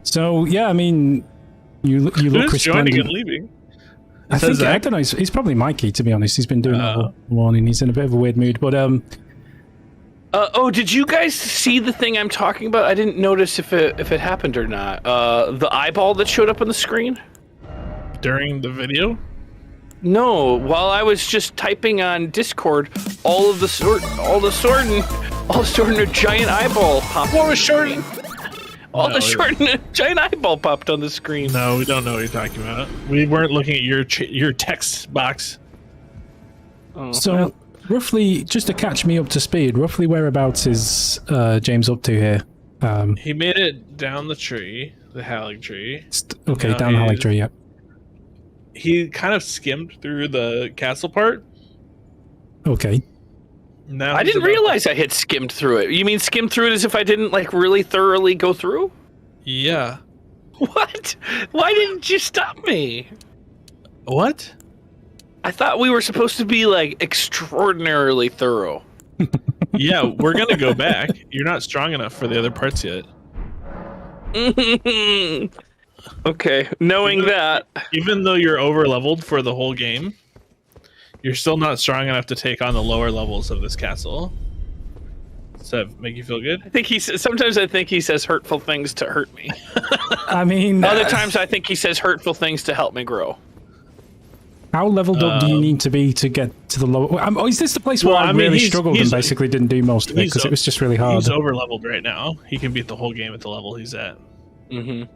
So yeah, I mean, you look Who's joining resplendent. and leaving? I don't know. He's probably Mikey, to be honest. He's been doing that all morning. He's in a bit of a weird mood, but oh, did you guys see the thing I'm talking about? I didn't notice if it happened or not. The eyeball that showed up on the screen During the video? No, while I was just typing on Discord, all the sword and a giant eyeball popped. What was shorting? Short and a giant eyeball popped on the screen. No, we don't know what you're talking about. We weren't looking at your text box. Oh, so roughly, just to catch me up to speed, roughly whereabouts is James up to here? He made it down the tree, the Haligtree. Okay, down Haligtree, yeah. He kind of skimmed through the castle part. Okay. Now I didn't realize I had skimmed through it. You mean skimmed through it as if I didn't like really thoroughly go through? Yeah. What? Why didn't you stop me? What? I thought we were supposed to be like extraordinarily thorough. Yeah, we're gonna go back. You're not strong enough for the other parts yet. Okay, knowing that. Even though you're over leveled for the whole game, you're still not strong enough to take on the lower levels of this castle. Does that make you feel good? Sometimes I think he says hurtful things to hurt me. I mean, other times I think he says hurtful things to help me grow. How leveled up do you need to be to get to the lower? Is this the place where I really struggled and basically didn't do most of it because it was just really hard? He's over leveled right now. He can beat the whole game at the level he's at. Mm-hmm.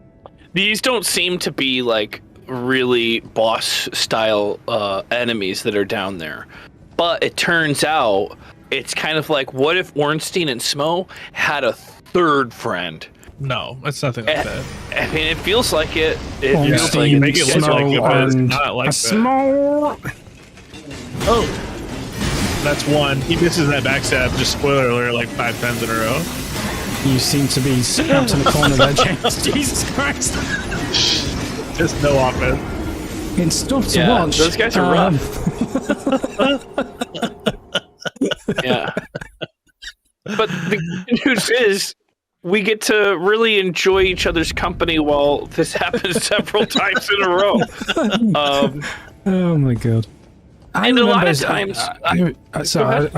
These don't seem to be like really boss style enemies that are down there, but it turns out it's kind of like, what if Ornstein and Smo had a third friend? No, it's nothing like that. I mean, it feels like it. It feels like make it look like it, but it's not like that. Oh, that's one. He misses that backstab. Just spoiler alert, like 5 times in a row. You seem to be snapped in the corner there, James. Jesus Christ. Just no offense. It's stuff to watch. Those guys are rough. Yeah. But the good news is we get to really enjoy each other's company while this happens several times in a row. Oh my god. I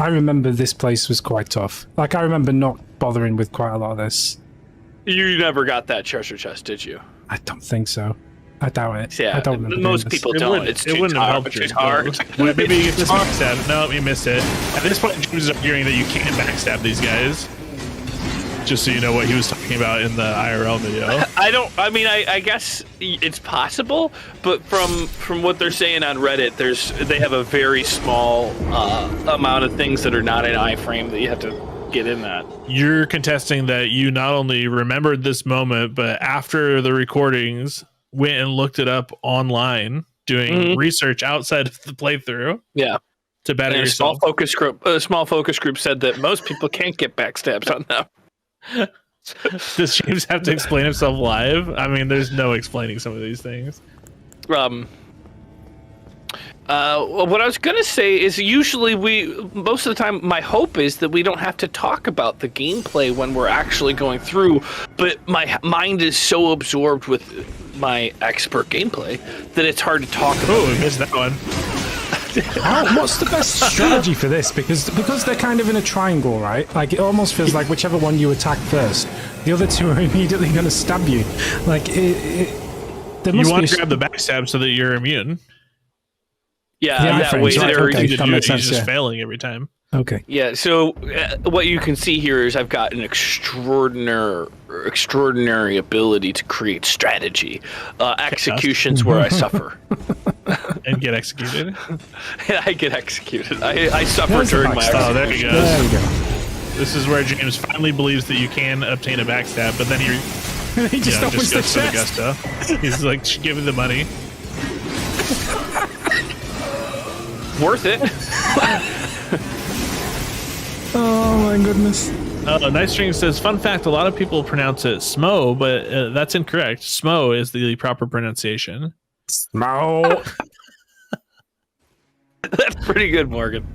remember this place was quite tough. Like, I remember not bothering with quite a lot of this. You never got that treasure chest, did you? I don't think so. I doubt it. Yeah, I don't remember most people don't. It wouldn't have helped you. It's hard. Well, maybe you get this backstab. No, you missed it. At this point, James is arguing that you can't backstab these guys. Just so you know what he was talking about in the IRL video. I guess it's possible, but from what they're saying on Reddit, they have a very small amount of things that are not in iframe that you have to get in that. You're contesting that you not only remembered this moment, but after the recordings, went and looked it up online, doing research outside of the playthrough. Yeah. To better yourself. A small focus group said that most people can't get backstabs on them. Does James have to explain himself live? I mean, there's no explaining some of these things. What I was gonna say is usually most of the time my hope is that we don't have to talk about the gameplay when we're actually going through, but my mind is so absorbed with my expert gameplay that it's hard to talk about. Oh, I missed that one. What's the best strategy for this? Because they're kind of in a triangle, right? Like, it almost feels like whichever one you attack first, the other two are immediately going to stab you. Like, there must you want to grab the backstab so that you're immune. Yeah, that way they're easy to do. He's just failing every time. Okay. Yeah, so what you can see here is I've got an extraordinary ability to create strategy. Execution's where I suffer. And get executed? I get executed. I suffer during my execution. Oh, there you go. There we go. This is where James finally believes that you can obtain a backstab, but then he just opens the chest. To the gusto. He's like, give me the money. Worth it. Oh my goodness. Nice String says, fun fact, a lot of people pronounce it Smo, but that's incorrect. Smo is the proper pronunciation. Smo. That's pretty good, Morgan.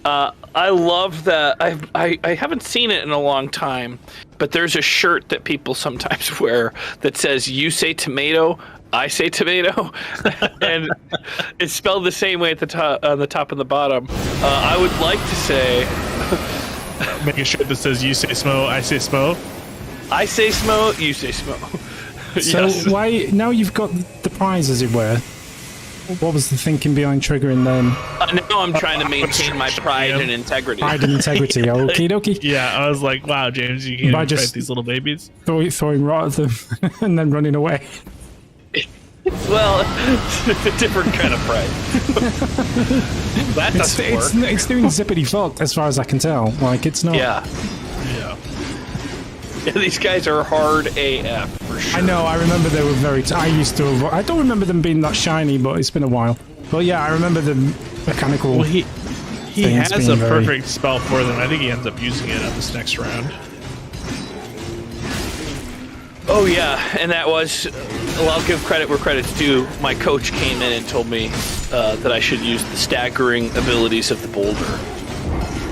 I love that. I haven't seen it in a long time, but there's a shirt that people sometimes wear that says, "You say tomato, I say tomato," and it's spelled the same way at the top, on the top and the bottom. I would like to say, Make a shirt that says "You say smo, I say smo." I say smo, you say smo. So Yes. why now you've got the prize, as it were? What was the thinking behind triggering then? Now I'm trying to maintain my pride and integrity. Pride and integrity. Okie dokie. Yeah, I was like, wow, James, you can't By even just- fight these little babies. Throwing rot at them and then running away. Well, it's a different kind of pride. That doesn't work. It's doing zippity fuck as far as I can tell. Like, it's not. Yeah. Yeah, these guys are hard AF for sure. I know, I remember they were very. I used to. I don't remember them being that shiny, but it's been a while. But yeah, I remember the mechanical. Well, he things has being a very- perfect spell for them. I think he ends up using it on this next round. Oh yeah, and that was. Well, I'll give credit where credit's due. My coach came in and told me that I should use the staggering abilities of the boulder.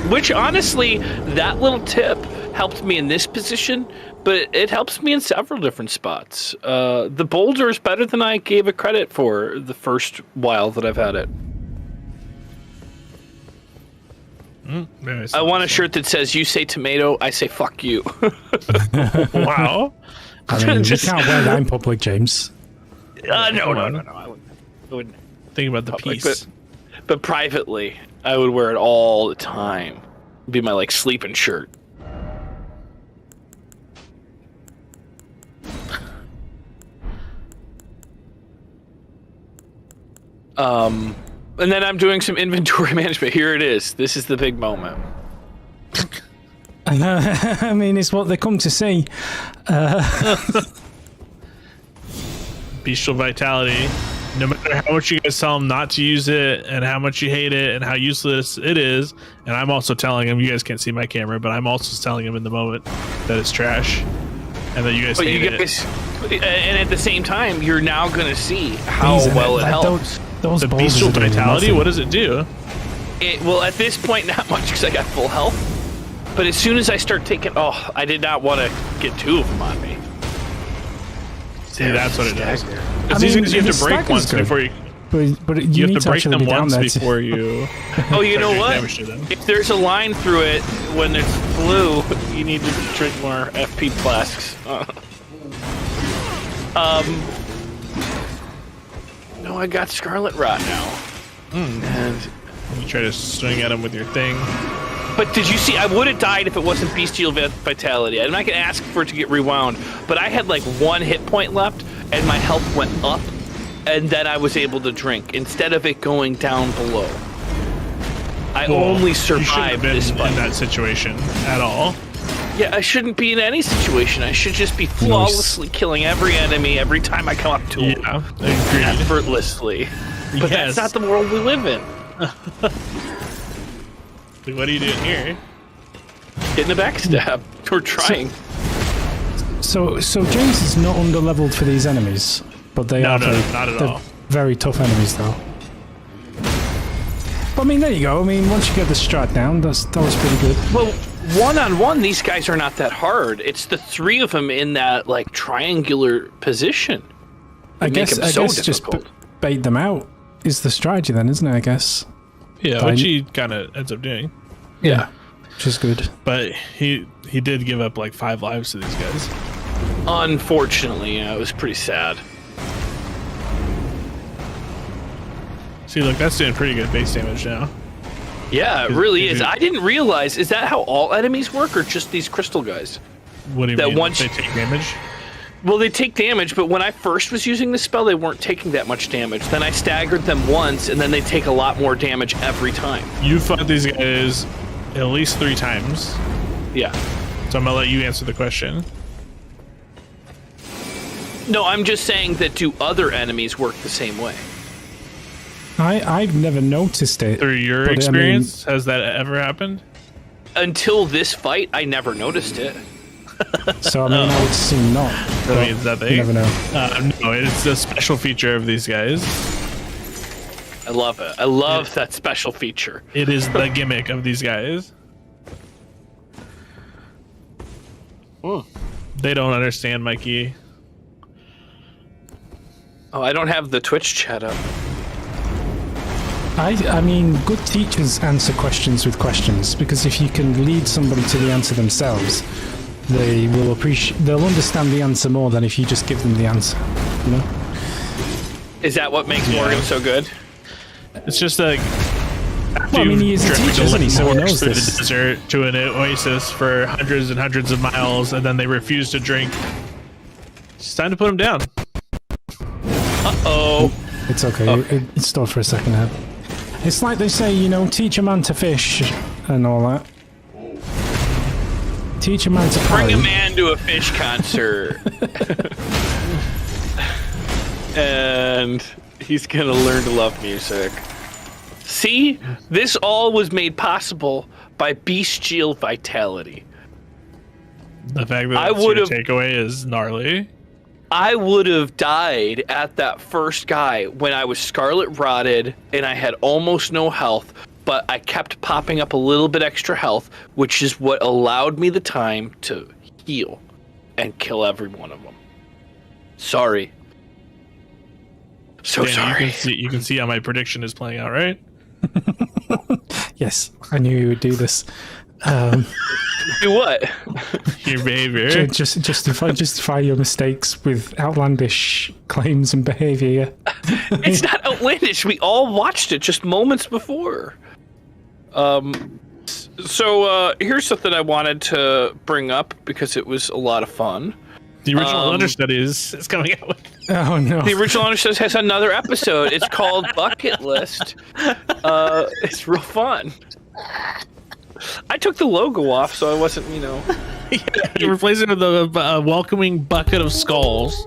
Which honestly, that little tip helped me in this position, but it helps me in several different spots. The boulder is better than I gave it credit for the first while that I've had it. I want a shirt that says, "You say tomato, I say fuck you." Wow. I mean, Just- you can't wear that in public, James. No. I wouldn't. Think about the Public, piece. But privately, I would wear it all the time. It'd be my like sleeping shirt. And then I'm doing some inventory management. Here it is. This is the big moment. I mean, it's what they come to see. Bestial vitality. No matter how much you guys tell him not to use it and how much you hate it and how useless it is, and I'm also telling him, you guys can't see my camera, but I'm also telling him in the moment that it's trash and that you guys But hate you it. guys, and at the same time, you're now going to see how These are- well it like, helps. Those The boulders bestial are doing vitality, nothing. what does it do? Well, at this point, not much because I got full health. But as soon as I start taking, I did not want to get two of them on me. See, that's what it does. I Because these mean, guys you have the to break stack is once good. before you. But you You need have to break actually them be down once there to- before you. Oh, you know start doing what? damage to them. If there's a line through it when it's blue, you need to drink more FP flasks. No, I got Scarlet Rot now. And You try to swing at them with your thing. but did you see? I would have died if it wasn't Bestial Vitality. I'm not gonna ask for it to get rewound, but I had like 1 hit point left, and my health went up, and then I was able to drink instead of it going down below. I Well, only you shouldn't have survived been this fight. in that situation at all. Yeah, I shouldn't be in any situation. I should just be flawlessly killing every enemy every time I come up to them. Yeah, agreed. Effortlessly. But Yes. that's not the world we live in. Like, what are you doing here? Getting a backstab. Or trying. So James is not under-leveled for these enemies, but they No, are no, very, not at they're all. very tough enemies, though. But, I mean, there you go. I mean, once you get the strat down, that was pretty good. Well, one-on-one, these guys are not that hard. It's the 3 of them in that, like, triangular position. I make guess them so just difficult. bait them out is the strategy then, isn't it? I guess. Yeah, Fine. which he kind of ends up doing. Yeah, which is good. But he did give up like 5 lives to these guys. Unfortunately, yeah, it was pretty sad. See, look, that's doing pretty good base damage now. Yeah, it really is is. it- I didn't realize, is that how all enemies work, or just these crystal guys? What do you That mean? once- They take damage? Well, they take damage, but when I first was using the spell, they weren't taking that much damage. Then I staggered them once, and then they take a lot more damage every time. You fought these guys at least 3 times, Yeah. so I'm gonna let you answer the question. No, I'm just saying that do other enemies work the same way? I've never noticed it. Through your but, I mean, experience, has that ever happened? Until this fight, I never noticed it. So I mean, I would assume not. I but mean, is that you thing? never know. No, it's a special feature of these guys. I love it. I love that special feature. It is the gimmick of these guys. They don't understand, Mikey. Oh, I don't have the Twitch chat up. I mean, good teachers answer questions with questions, because if you can lead somebody to the answer themselves, they'll understand the answer more than if you just give them the answer, you know? Is that what makes Morgan so good? It's just like... Well, I mean, he is a teacher, isn't he? So he knows through this. the desert to an oasis for hundreds and hundreds of miles, and then they refuse to drink. It's time to put them down. Uh-oh. It's okay. It's still for a second now. It's like they say, you know, teach a man to fish and all that. Teach a man to parry. Bring a man to a fish concert. And he's gonna learn to love music. See? This all was made possible by bestial vitality. The fact that that's your takeaway is gnarly. I would have died at that first guy when I was scarlet rotted and I had almost no health, but I kept popping up a little bit extra health, which is what allowed me the time to heal and kill every one of them. Sorry. So sorry. You can see how my prediction is playing out, right? Yes, I knew you would do this. Do what? Your behavior. Just justify your mistakes with outlandish claims and behavior. It's not outlandish. We all watched it just moments before. So here's something I wanted to bring up because it was a lot of fun. The original understudy is coming out with. Oh no! The original understudy has another episode. It's called Bucket List. It's real fun. I took the logo off, so I wasn't, you know. You replace it with a welcoming bucket of skulls.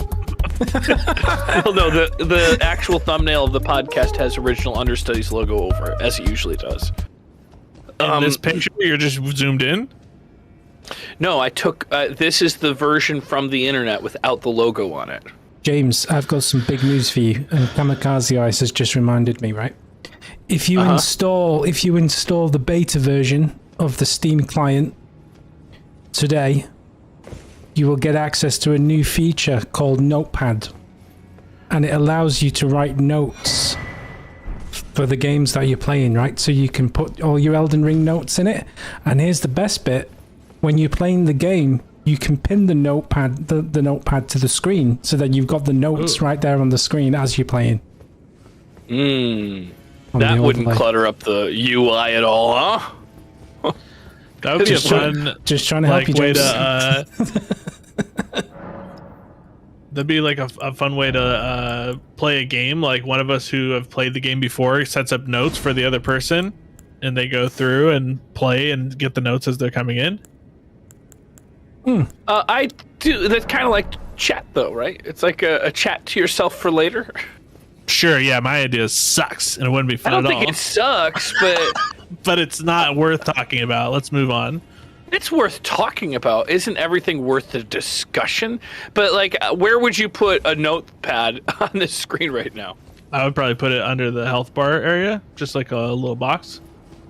Well, no, the actual thumbnail of the podcast has original understudies logo over it, as it usually does. In this picture, you're just zoomed in? No, I took... this is the version from the internet without the logo on it. James, I've got some big news for you. And Kamikaze Ice has just reminded me, right? If you install the beta version of the Steam client today, you will get access to a new feature called Notepad. And it allows you to write notes for the games that you're playing, right? So you can put all your Elden Ring notes in it. And here's the best bit. When you're playing the game, you can pin the notepad to the screen so that you've got the notes right there on the screen as you're playing. That wouldn't clutter up the UI at all, huh? That would be a fun... Just trying to help you, way James. That'd be like a fun way to play a game. Like one of us who have played the game before sets up notes for the other person, and they go through and play and get the notes as they're coming in. I do. That's kind of like chat, though, right? It's like a chat to yourself for later. Sure, yeah, my idea sucks, and it wouldn't be fun at all. I don't think it sucks, but... But it's not worth talking about. Let's move on. It's worth talking about. Isn't everything worth the discussion? But, like, where would you put a notepad on this screen right now? I would probably put it under the health bar area, just like a little box.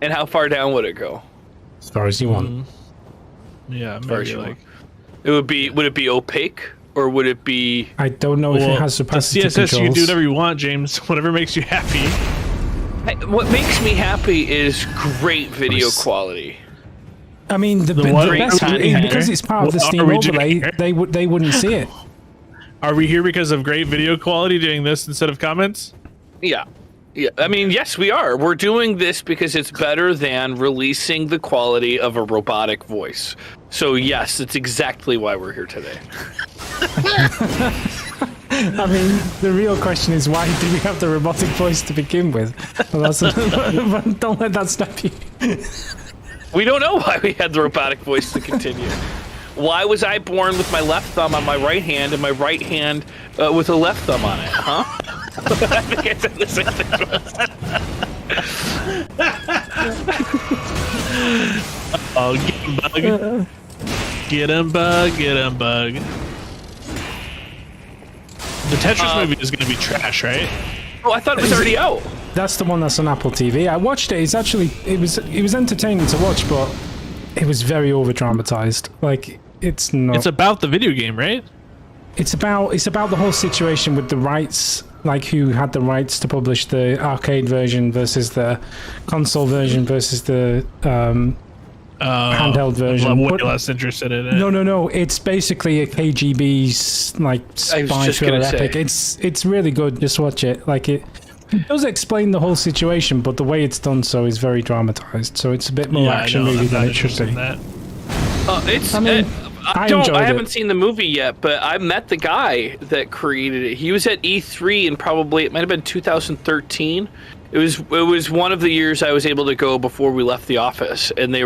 And how far down would it go? As far as you want. Yeah, maybe like... Would it be opaque? Or would it be... I don't know if it has opacity the CSS, controls. you can do whatever you want, James. Whatever makes you happy. What makes me happy is great video quality. I mean, the best because it's part of the Steam overlay, they wouldn't see it. Are we here because of great video quality doing this instead of comments? Yeah. Yeah. I mean, yes, we are. We're doing this because it's better than releasing the quality of a robotic voice. So, yes, it's exactly why we're here today. I mean, the real question is, why did we have the robotic voice to begin with? Well, don't let that stop you. We don't know why we had the robotic voice to continue. Why was I born with my left thumb on my right hand and my right hand with a left thumb on it, huh? I think I said the same thing twice. Oh, get him, bug. Get him, bug. Get him, bug. The Tetris movie is going to be trash, right? Oh, I thought it was already out. That's the one that's on Apple TV. I watched it. It was entertaining to watch, but it was very over dramatized. Like, It's not. It's about the video game, right? It's about the whole situation with the rights, like who had the rights to publish the arcade version versus the console version versus the handheld version. I'm way less interested in it. No. It's basically a KGB's like spy thriller epic. It's really good. Just watch it. Like it does explain the whole situation, but the way it's done so is very dramatized. So it's a bit more action movie than it should be. I haven't seen the movie yet, but I met the guy that created it. He was at E3 and probably it might have been 2013. It was one of the years I was able to go before we left the office, and he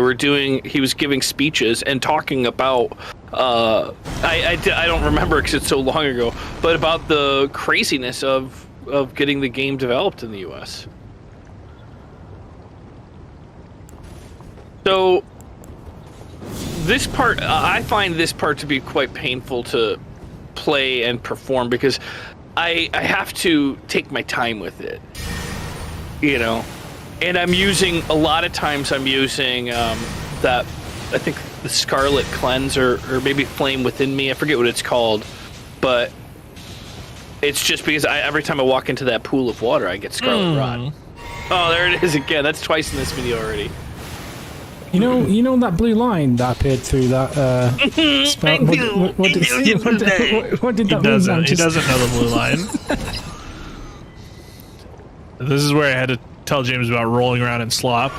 was giving speeches and talking about I don't remember because it's so long ago, but about the craziness of getting the game developed in the US. So this part, I find this part to be quite painful to play and perform because I have to take my time with it, you know. And a lot of times I'm using that, I think the Scarlet Cleanse or maybe Flame Within Me. I forget what it's called, but it's just because every time I walk into that pool of water, I get Scarlet Rot. Oh, there it is again. That's twice in this video already. You know that blue line that appeared through that spell? What did that blue line? He doesn't know the blue line. This is where I had to tell James about rolling around in slop.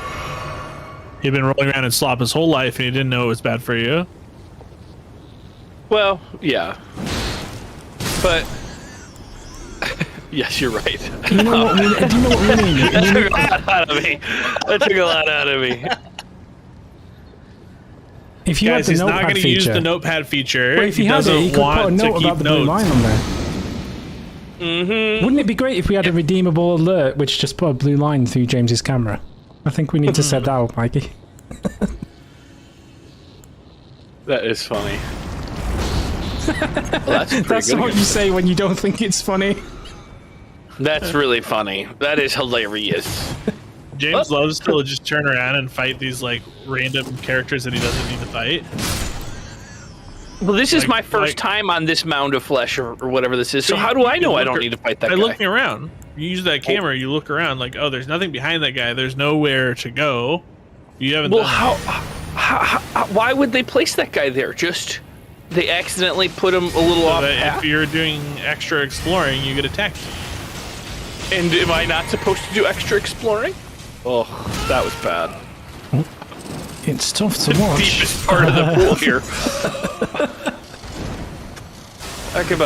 He'd been rolling around in slop his whole life, and he didn't know it was bad for you. Well, yeah. But yes, you're right. Do you know what we mean? That took a lot out of me. If you Guys, had the he's not notepad going to feature, use the notepad feature. well, if he had it, he could put a note about the blue line on there. Mm-hmm. Wouldn't it be great if we had a redeemable alert which just put a blue line through James's camera? I think we need to set that up, Mikey. That is funny. Well, that's what you say when you don't think it's funny. That's really funny. That is hilarious. James loves to just turn around and fight these like random characters that he doesn't need to fight. Well, this is my first time on this mound of flesh or whatever this is. So how do I know I don't need to fight that guy? By looking around. You use that camera, you look around like, oh, there's nothing behind that guy. There's nowhere to go. You haven't done how why would they place that guy there? Just they accidentally put him a little off path? If you're doing extra exploring, you get attacked. And am I not supposed to do extra exploring? Oh, that was bad. It's tough to watch. Deepest part of the pool here.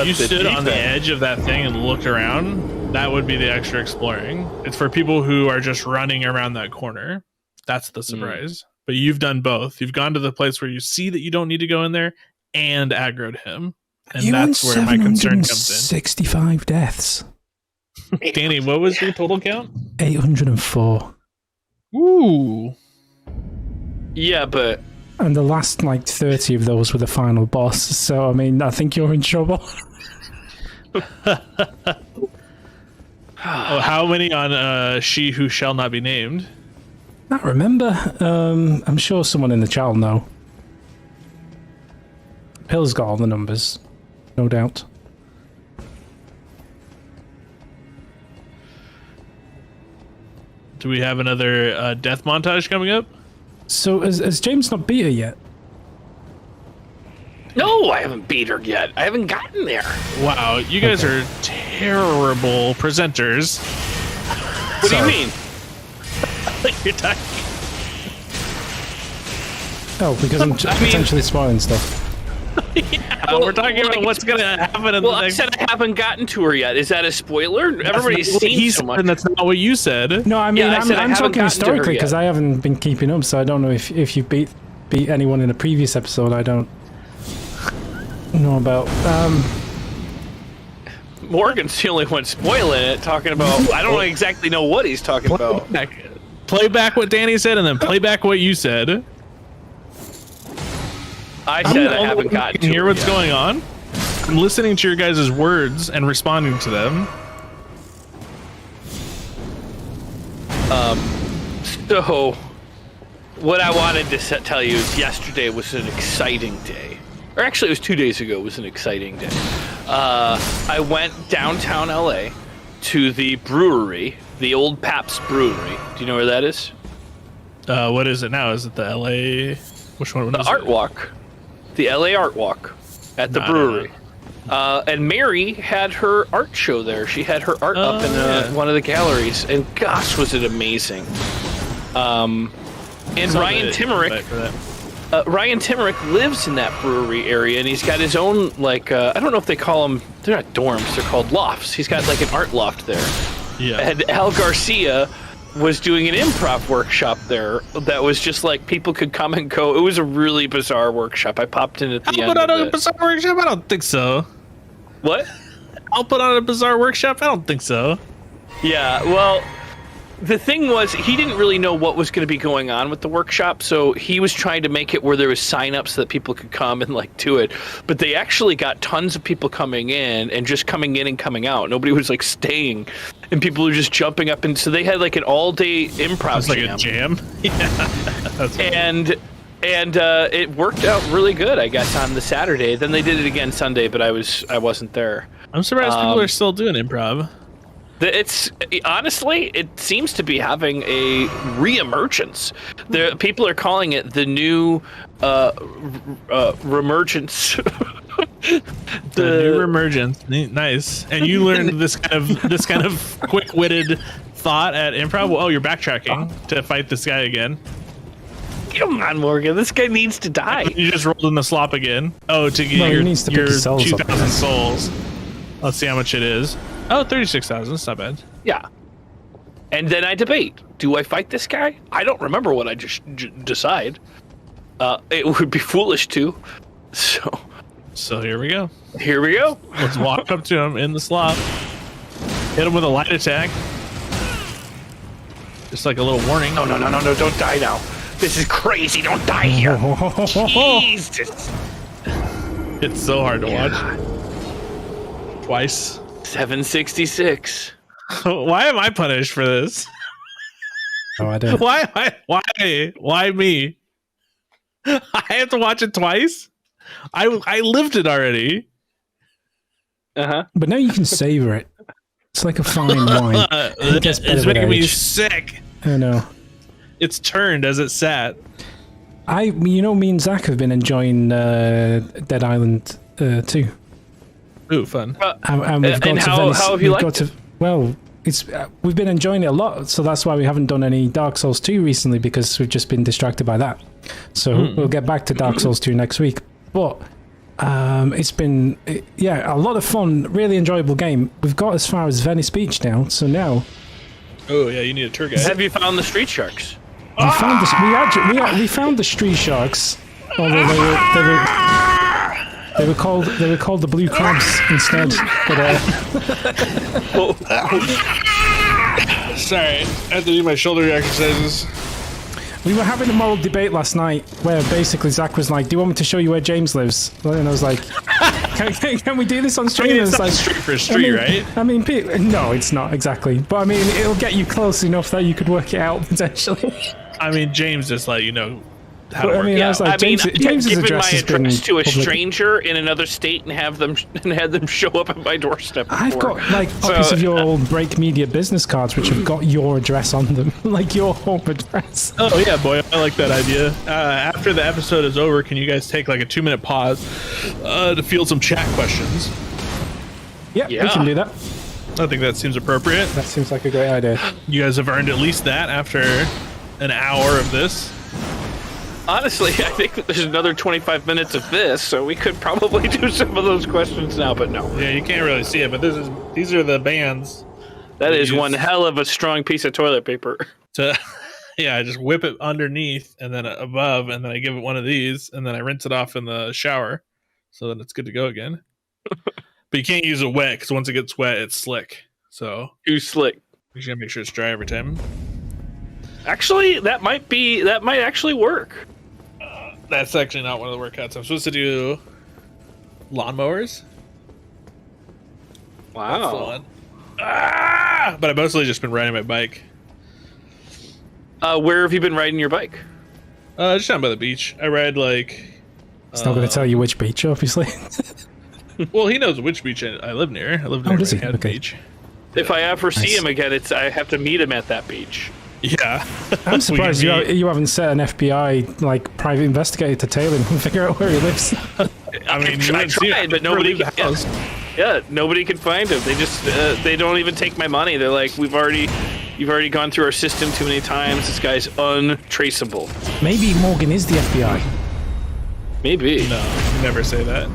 You stood on the edge of that thing and looked around. That would be the extra exploring. It's for people who are just running around that corner. That's the surprise. But you've done both. You've gone to the place where you see that you don't need to go in there and aggroed him. And that's where my concern comes in. 65 deaths. Danny, what was your total count? 804. Ooh. Yeah, but... And the last, 30 of those were the final boss. So, I mean, I think you're in trouble. How many on She Who Shall Not Be Named? I remember. I'm sure someone in the chat will know. Pill's got all the numbers. No doubt. Do we have another death montage coming up? So, has James not beat her yet? No, I haven't beat her yet. I haven't gotten there. Wow, you guys are terrible presenters. What do you mean? You're talking. Oh, because I'm potentially spoiling stuff. Yeah, we're talking about what's going to happen in the next... I said I haven't gotten to her yet. Is that a spoiler? Everybody's seen so much. And that's not what you said. No, I mean, Yeah, I'm talking historically because I haven't been keeping up, so I don't know if you beat anyone in a previous episode. I don't know about. Morgan's the only one spoiling it, talking about... I don't exactly know what he's talking about. Play back what Danny said and then play back what you said. I said I haven't gotten to hear her what's yet. going on. I'm listening to your guys' words and responding to them. So, what I wanted to tell you is yesterday was an exciting day. or actually it was 2 days ago. It was an exciting day. I went downtown LA to the brewery, the old Pabst Brewery. Do you know where that is? What is it now? Is it the LA? Which one? The Art Walk. The LA Art Walk at the brewery. And Mary had her art show there. She had her art up in one of the galleries, and gosh, was it amazing! And Ryan Timmerick lives in that brewery area, and he's got his own, like, I don't know if they call them, they're not dorms, they're called lofts. He's got like an art loft there. Yeah. And Al Garcia was doing an improv workshop there that was just like people could come and go. It was a really bizarre workshop. I popped in at the end. I'll put on a bizarre workshop? I don't think so. What? I'll put on a bizarre workshop? I don't think so. Yeah, well, the thing was, he didn't really know what was going to be going on with the workshop, so he was trying to make it where there was sign-ups so that people could come and like do it. But they actually got tons of people coming in and just coming in and coming out. Nobody was like staying, and people were just jumping up, and so they had like an all-day improv jam. Like a jam. Yeah. And it worked out really good, I guess, on the Saturday. Then they did it again Sunday, but I wasn't there. I'm surprised people are still doing improv. It's honestly, it seems to be having a reemergence. People are calling it the new remergence. the new remergence, nice. And you learned this kind of quick-witted thought at improv. Oh, you're backtracking to fight this guy again. Come on, Morgan. This guy needs to die. You just rolled in the slop again. Oh, to get your 2,000 souls. Let's see how much it is. Oh, 36,000. That's not bad. Yeah. And then I debate. Do I fight this guy? I don't remember what I just decide. It would be foolish to. So here we go. Here we go. Let's walk up to him in the slop. Hit him with a light attack. Just like a little warning. No. Don't die now. This is crazy. Don't die here. Jesus. It's so hard to watch. Twice. 766. Why am I punished for this? Oh, I don't. Why me? I have to watch it twice? I lived it already. But now you can savor it. It's like a fine wine. It's making me sick. I know. It's turned as it sat. Me and Zach have been enjoying Dead Island 2. Ooh, fun. And we've got how have you liked it? Well, we've been enjoying it a lot, so that's why we haven't done any Dark Souls 2 recently, because we've just been distracted by that. So we'll get back to Dark Souls 2 next week. But it's been, a lot of fun, really enjoyable game. We've got as far as Venice Beach now, so now... Oh, yeah, you need a tour guide. Have you found the street sharks? We found the street sharks, although they were called the blue crabs instead. But sorry, I have to do my shoulder exercises. We were having a moral debate last night where basically Zach was like, "Do you want me to show you where James lives?" And I was like, "Can we do this on stream?" It's not like, street for street, right? I mean, no, it's not exactly. But I mean, it'll get you close enough that you could work it out potentially. I mean, James just let you know how to work. I mean, I was like, James's giving address my address to a public. stranger in another state and had them show up at my doorstep. Before. I've got like copies of your old Break Media business cards which have got your address on them, like your home address. Oh yeah, boy, I like that idea. After the episode is over, can you guys take like a 2-minute pause to field some chat questions? Yeah, we can do that. I think that seems appropriate. That seems like a great idea. You guys have earned at least that after an hour of this. Honestly, I think that there's another 25 minutes of this, so we could probably do some of those questions now, but no. Yeah, you can't really see it, but these are the bands. That is one hell of a strong piece of toilet paper. I just whip it underneath and then above, and then I give it one of these, and then I rinse it off in the shower, so then it's good to go again. But you can't use it wet, because once it gets wet, it's slick. So too slick. You should make sure it's dry every time. Actually, that might actually work. That's actually not one of the workouts. I'm supposed to do lawnmowers. Wow. But I've mostly just been riding my bike. Where have you been riding your bike? Just down by the beach. I ride like It's not going to tell you which beach, obviously. Well, he knows which beach I live near. I live near does he? Manhattan Okay. Beach. If I ever see him again, I have to meet him at that beach. Yeah. I'm surprised you haven't set an FBI like private investigator to tail him and figure out where he lives. I mean, I tried, but nobody. the house. Yeah, nobody can find him. They just they don't even take my money. They're like, you've already gone through our system too many times. This guy's untraceable. Maybe Morgan is the FBI. Maybe. No, never say that.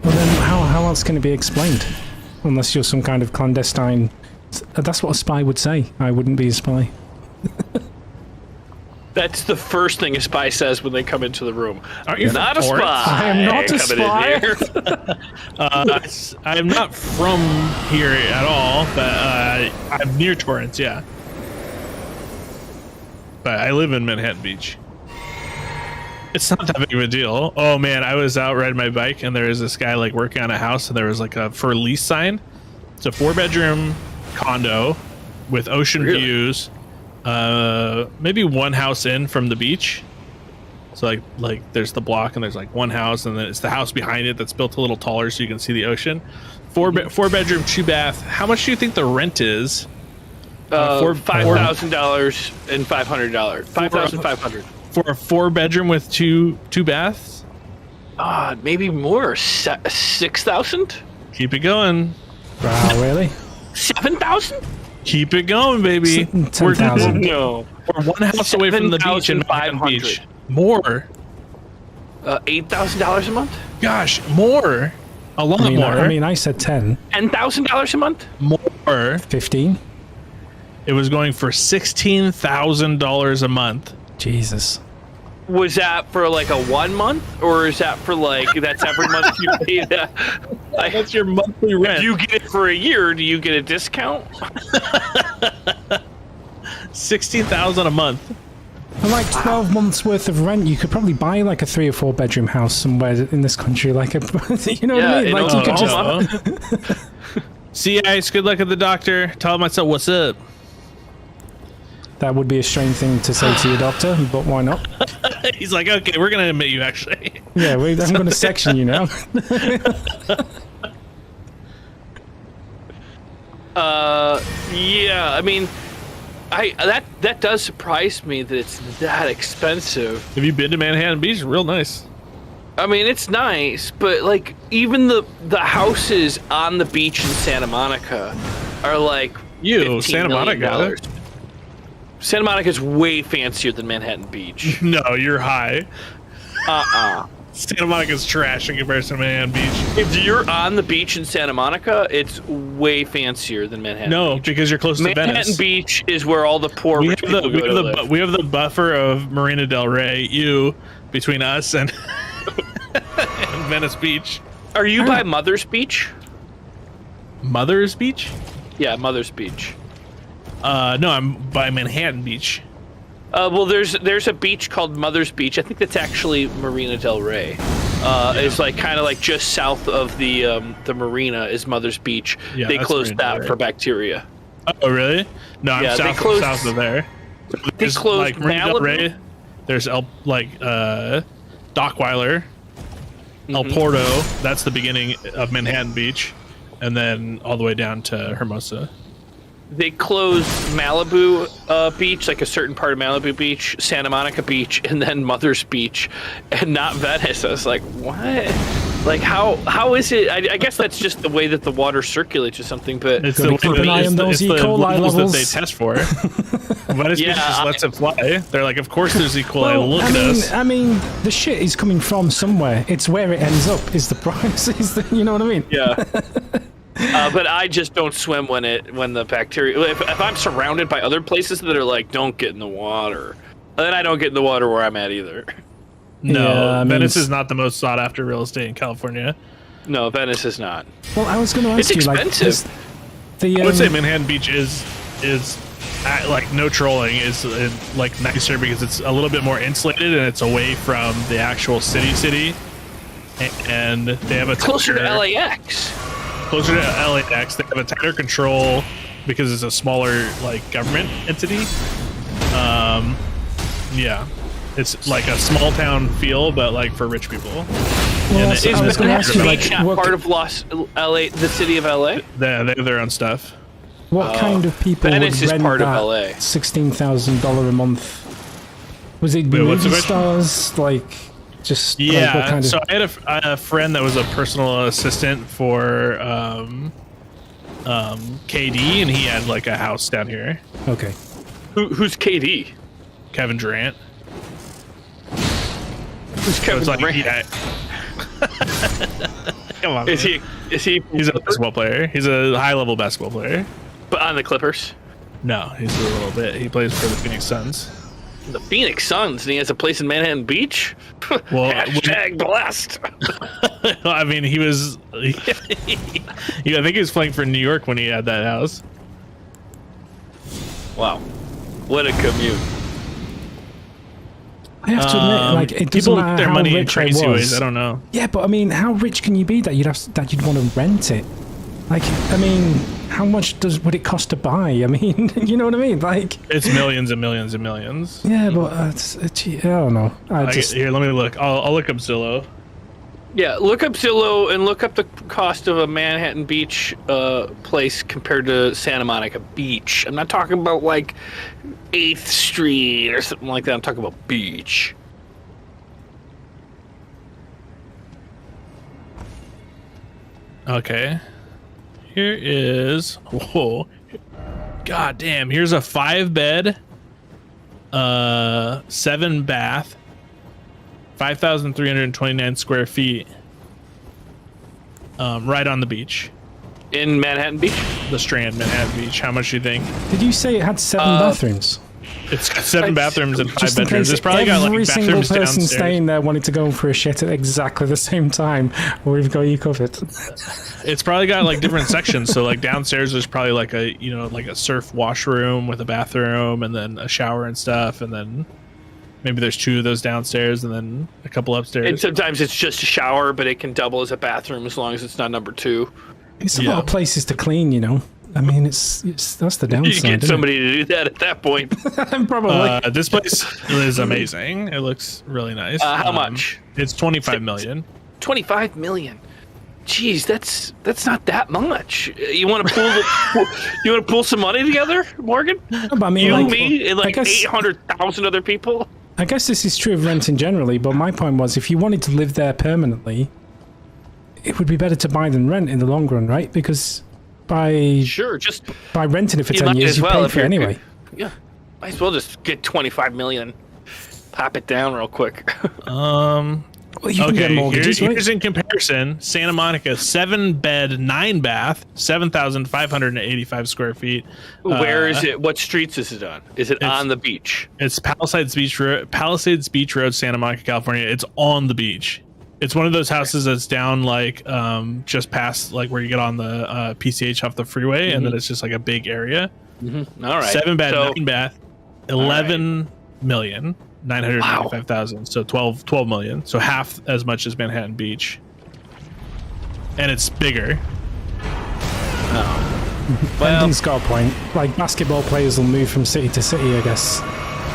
Well, then how else can it be explained? Unless you're some kind of clandestine... That's what a spy would say. I wouldn't be a spy. That's the first thing a spy says when they come into the room. Aren't you Not a from Torrance? spy. I am not a coming in spy. here. I'm not from here at all, but I'm near Torrance, yeah. But I live in Manhattan Beach. It's not that big of a deal. Oh man, I was out riding my bike and there was this guy like working on a house and there was like a for lease sign. It's a 4-bedroom condo with ocean views. Maybe one house in from the beach. So like there's the block and there's like one house and then it's the house behind it that's built a little taller so you can see the ocean. 4-bedroom, 2-bath. How much do you think the rent is? $5,000 and $500. $5,500. For a 4-bedroom with two baths? Maybe more. 6,000? Keep it going. Wow, really? 7,000? Keep it going, baby. 10,000. No. We're one house away from the beach in Manhattan Beach. More. $8,000 a month? Gosh, more. A lot more. I mean, I said 10. $10,000 a month? More. 15? It was going for $16,000 a month. Jesus. Was that for like a 1 month, or is that for like that's every month you pay that? That's your monthly rent. If you get it for a year, do you get a discount? $16,000 a month. For like 12 months worth of rent, you could probably buy like a 3 or 4 bedroom house somewhere in this country. Like a, you know what I mean? Like you could just. See you guys. Good luck at the doctor. Tell myself what's up. That would be a strange thing to say to your doctor, but why not? He's like, okay, we're gonna admit you actually. Yeah, I'm going to section you now. Yeah. I mean, that does surprise me that it's that expensive. Have you been to Manhattan Beach? Real nice. I mean, it's nice, but like even the houses on the beach in Santa Monica are like Santa Monica. Santa Monica is way fancier than Manhattan Beach. No, you're high. Santa Monica's trash in comparison to Manhattan Beach. If you're on the beach in Santa Monica, it's way fancier than Manhattan No, Beach. because you're close to Venice. Manhattan Beach is where all the poor rich people go to live. We have the buffer of Marina del Rey, between us and, and Venice Beach. Are you by Mother's Beach? Mother's Beach? Yeah, Mother's Beach. No, I'm by Manhattan Beach. Well, there's a beach called Mother's Beach. I think that's actually Marina del Rey. It's like kind of like just south of the marina is Mother's Beach. Yeah, they that's closed Marina del that Rey. for bacteria. Oh, really? No, I'm Yeah, south of there. They There's, closed like Marina del Malibu. Rey. There's Dockweiler, El Mm-hmm. Porto. That's the beginning of Manhattan Beach, and then all the way down to Hermosa. They closed Malibu Beach, like a certain part of Malibu Beach, Santa Monica Beach, and then Mother's Beach, and not Venice. I was like, what? Like, how is it? I guess that's just the way that the water circulates or something, but It's Gotta the, keep an eye on those it's E. the coli levels levels. that they test for. Venice Beach just lets it fly. They're like, of course there's E. coli. Look at us. I mean, the shit is coming from somewhere. It's where it ends up is the price. You know what I mean? yeah. But I just don't swim when the bacteria. If I'm surrounded by other places that are like, don't get in the water, then I don't get in the water where I'm at either. No, Yeah, I mean, Venice is not the most sought after real estate in California. No, Venice is not. Well, I was going to ask It's you, expensive. like, I would say Manhattan Beach is like no trolling is like nicer because it's a little bit more insulated and it's away from the actual city, and they have a Closer to tighter- LAX. Closer to LAX, they have a tighter control because it's a smaller like government entity. Yeah. It's like a small town feel, but like for rich people. Well, And I was going to ask you, like, not what, part of LA, the city of LA. they have their own stuff. what kind of people Venice would is rent part of that LA. $16,000 a month? Was it Wait, what's the movie question? stars? Like, just like, Yeah, what kind of? so I had a friend that was a personal assistant for KD, and he had like a house down here. Okay. Who's KD? Kevin Durant. Who's So Kevin it's like, Durant? yeah. Come on. Is man. he? He's a basketball player. He's a high-level basketball player. But on the Clippers, No, he's a little bit. He plays for the Phoenix Suns. the Phoenix Suns, and he has a place in Manhattan Beach. Well, Hashtag blessed. I mean, he was. I think he was playing for New York when he had that house. Wow, what a commute. I have to admit, like, it doesn't people matter make their how money in rich I crazy was. ways. I don't know. Yeah, but I mean, how rich can you be that you'd want to rent it? Like, I mean, how much would it cost to buy? I mean, you know what I mean? Like, It's millions and millions and millions. yeah, but I don't know. Here, let me look. I'll look up Zillow. Yeah, look up Zillow and look up the cost of a Manhattan Beach place compared to Santa Monica Beach. I'm not talking about like 8th Street or something like that. I'm talking about beach. Okay. Here is. Whoa. God damn. Here's a 5-bed, 7-bath, 5,329 square feet. Right on the beach. In Manhattan Beach? The Strand, Manhattan Beach. How much do you think? Did you say it had 7 bathrooms? It's got 7 bathrooms and 5 Just in bedrooms. case It's probably got every like single bathrooms person downstairs. staying there wanted to go for a shit at exactly the same time. We've got you covered. It's probably got like different sections. So like downstairs there's probably like a surf washroom with a bathroom and then a shower and stuff, and then maybe there's 2 of those downstairs and then a couple upstairs. And sometimes it's just a shower, but it can double as a bathroom as long as it's not number 2. It's a lot of places to clean, you know. I mean, it's that's the downside. You get isn't somebody to do that at that point. it? Probably. This place is amazing. It looks really nice. How much? It's 25 million. 25 million. Jeez, that's not that much. You want to pull some money together, Morgan? No, but I mean, You, like, me, and I like guess- 800,000 other people. I guess this is true of renting generally, but my point was, if you wanted to live there permanently, it would be better to buy than rent in the long run, right? Because by Sure, just renting it for you 10 might years, as you well pay if for it you're anyway. Yeah, might as well just get 25 million. Pop it down real quick. Well, you can get mortgages, right? Here's in comparison: Santa Monica, 7-bed, 9-bath, 7,585 square feet. Where is it? What streets is it on? Is it on the beach? It's Palisades Beach Road, Santa Monica, California. It's on the beach. It's one of those houses that's down like just past like where you get on the PCH off the freeway, and then it's just like a big area. All right. 7-bed, So, 9-bath, 11,995,000. So 12 million. So half as much as Manhattan Beach, and it's bigger. Brendan's got a point. Like, basketball players will move from city to city, I guess,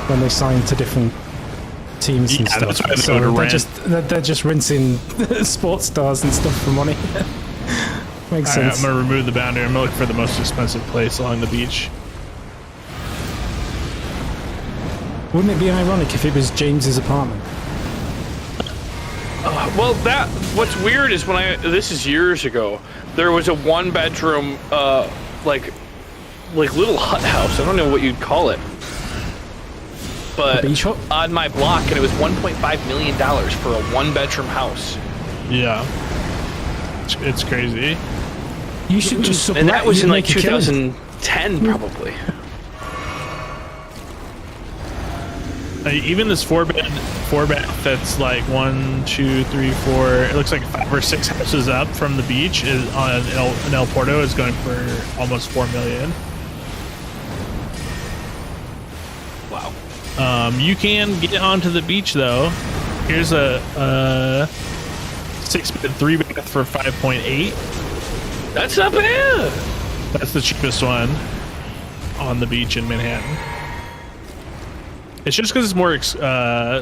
when they sign to different teams and Yeah, stuff. that's why they So go to they're rent. they're just rinsing sports stars and stuff for money. Makes All right, sense. I'm gonna remove the boundary. I'm gonna look for the most expensive place along the beach. Wouldn't it be ironic if it was James's apartment? well, what's weird is this is years ago. There was a 1-bedroom, like little hut house. I don't know what you'd call it. But A beach hut? on my block, and it was $1.5 million for a 1-bedroom house. Yeah, it's crazy. You should just And that was in like make a killing. 2010, probably. Even this 4-bed that's like 1, 2, 3, 4. It looks like 5 or 6 houses up from the beach is on in El Porto is going for almost $4 million. Wow. You can get onto the beach though. Here's a 6-bed, 3-bath for 5.8. That's not bad. That's the cheapest one on the beach in Manhattan. It's just because it's more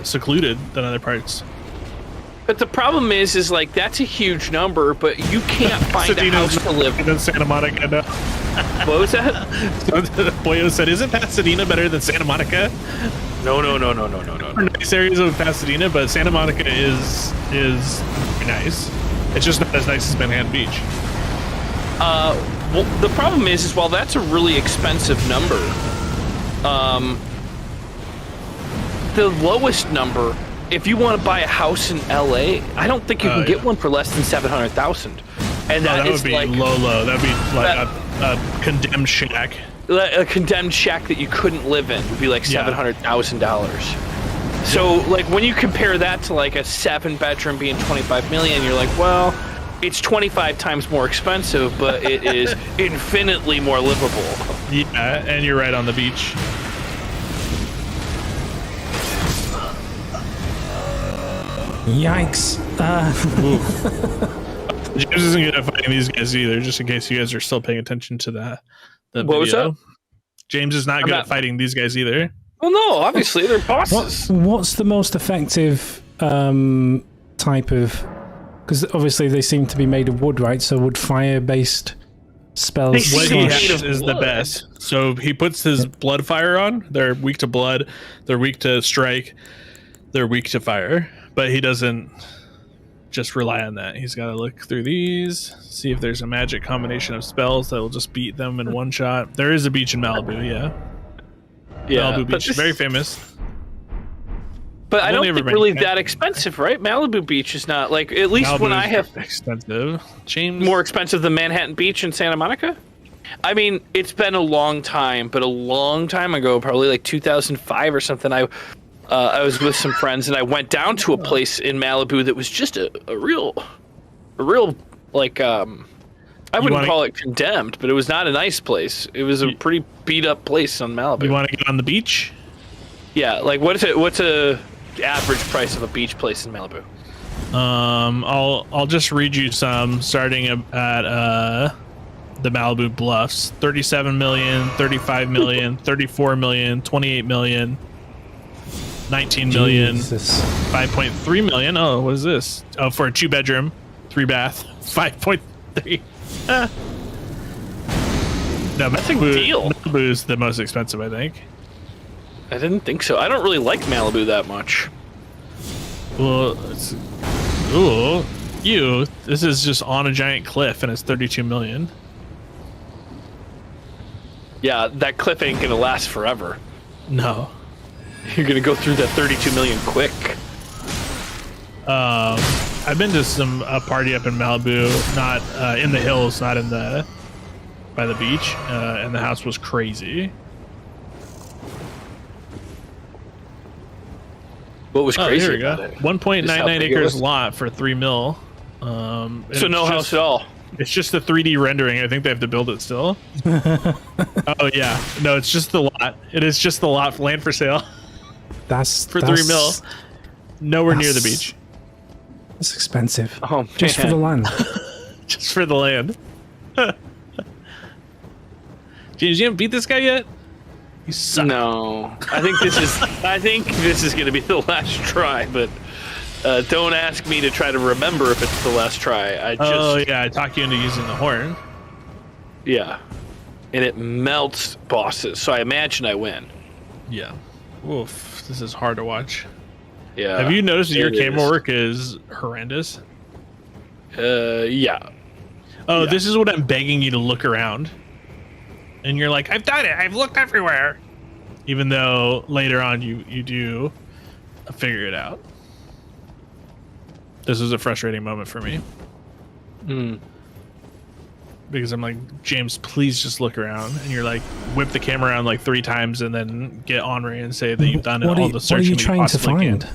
secluded than other parts. But the problem is like that's a huge number, but you can't find a house to live in. Than Santa Monica. No. What was that? So Boyo said, "Isn't Pasadena better than Santa Monica?" No. Nice areas of Pasadena, but Santa Monica is very nice. It's just not as nice as Manhattan Beach. Well, the problem is while that's a really expensive number, the lowest number, if you want to buy a house in LA, I don't think you can get one for less than 700,000. And that would be like low. That'd be like a condemned shack. A condemned shack that you couldn't live in would be like $700,000. So like when you compare that to like a 7-bedroom being 25 million, you're like, well, it's 25 times more expensive, but it is infinitely more livable. Yeah, and you're right on the beach. Yikes. James isn't good at fighting these guys either, just in case you guys are still paying attention to the what video. was that? James is not good at fighting these guys either. Well, no, obviously they're bosses. What's the most effective type of... Because obviously they seem to be made of wood, right? So would fire-based spells... What he has is the best. So he puts his blood fire on. They're weak to blood. They're weak to strike. They're weak to fire. But he doesn't just rely on that. He's got to look through these, see if there's a magic combination of spells that will just beat them in one shot. There is a beach in Malibu, yeah. Malibu Beach, very famous. But I don't think really that expensive, right? Malibu Beach is not like, at least Malibu when I have expensive. James, more expensive than Manhattan Beach and Santa Monica. I mean, it's been a long time, but a long time ago, probably like 2005 or something. I was with some friends and I went down to a place in Malibu that was just a real like I wouldn't call it condemned, but it was not a nice place. It was a pretty beat up place on Malibu. You want to get on the beach? Yeah, like what's a average price of a beach place in Malibu? I'll just read you some starting at the Malibu Bluffs. 37 million, 35 million, 34 million, 28 million, 19 million, Jesus. 5.3 million. Oh, what is this? Oh, for a 2-bedroom, 3-bath, 5.3. No, Malibu's the most expensive, I think. I didn't think so. I don't really like Malibu that much. Well, this is just on a giant cliff and it's 32 million. Yeah, that cliff ain't gonna last forever. No. You're gonna go through that 32 million quick. I've been to a party up in Malibu, not in the hills, not in by the beach, and the house was crazy. What was crazy? Here we go. 1.99 acres lot for 3 mil. So no house at all. It's just the 3D rendering. I think they have to build it still. Oh yeah, no, it's just the lot. It is just the lot, land for sale. That's for 3 mil. Nowhere near the beach. That's expensive. Oh, man. Just for the land. Just for the land. James, you haven't beat this guy yet? You suck. No, I think this is going to be the last try. But don't ask me to try to remember if it's the last try. I talk you into using the horn. Yeah, and it melts bosses. So I imagine I win. Yeah. Oof, this is hard to watch. Yeah. Have you noticed that your camera work is horrendous? Yeah. Oh, yeah. This is what I'm begging you to look around. And you're like, I've done it. I've looked everywhere. Even though later on you do figure it out. This was a frustrating moment for me. Because I'm like, James, please just look around. And you're like, whip the camera around like 3 times and then get Henri and say that you've done all the searching. What are you trying to find?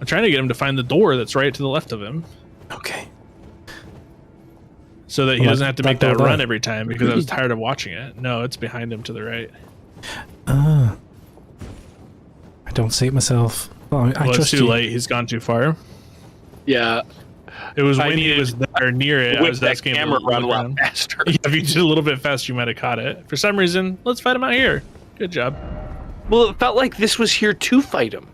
I'm trying to get him to find the door that's right to the left of him. Okay. So that he doesn't have to make that run every time, because I was tired of watching it. No, it's behind him to the right. I don't see it myself. I it's too late. He's gone too far. Yeah. It was when he was there near it. I was asking him to run a lot faster. Yeah, if you did a little bit faster, you might have caught it. For some reason, let's fight him out here. Good job. Well, it felt like this was here to fight him,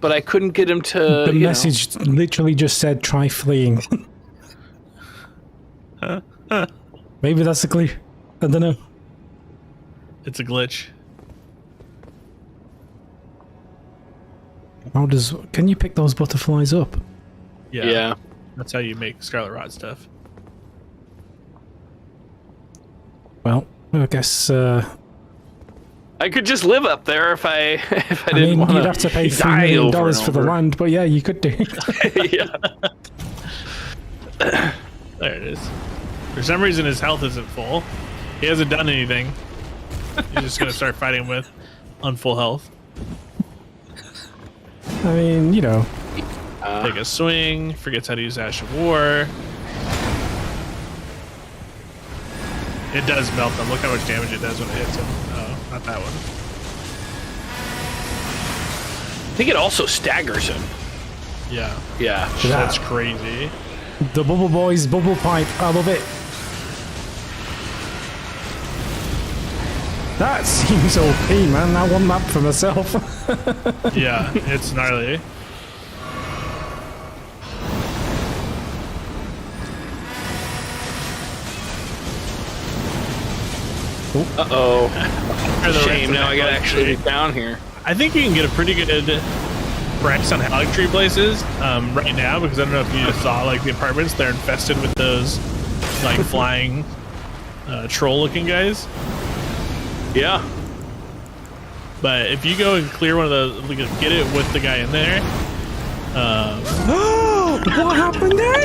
but I couldn't get him to. The message literally just said, "Try fleeing." Maybe that's a clue. I don't know. It's a glitch. How does? Can you pick those butterflies up? Yeah. That's how you make Scarlet Rot stuff. Well, I guess. I could just live up there if I I didn't mean, want to. you'd have to pay $3 million for the land, but yeah, you could do. Yeah. There it is. For some reason, his health isn't full. He hasn't done anything. He's just gonna start fighting with on full health. I mean, you know. Take a swing. Forgets how to use Ash of War. It does melt them. Look how much damage it does when it hits him. Oh, not that one. I think it also staggers him. Yeah. Yeah. That's crazy. The Bubble Boys bubble pipe. I love it. That seems OP, man. I want that for myself. Yeah, it's gnarly. Uh-oh. Shame, now I gotta actually be down here. I think you can get a pretty good price on Haligtree places right now, because I don't know if you saw like the apartments, they're infested with those like flying troll looking guys. Yeah. But if you go and clear one of those, get it with the guy in there. What happened there?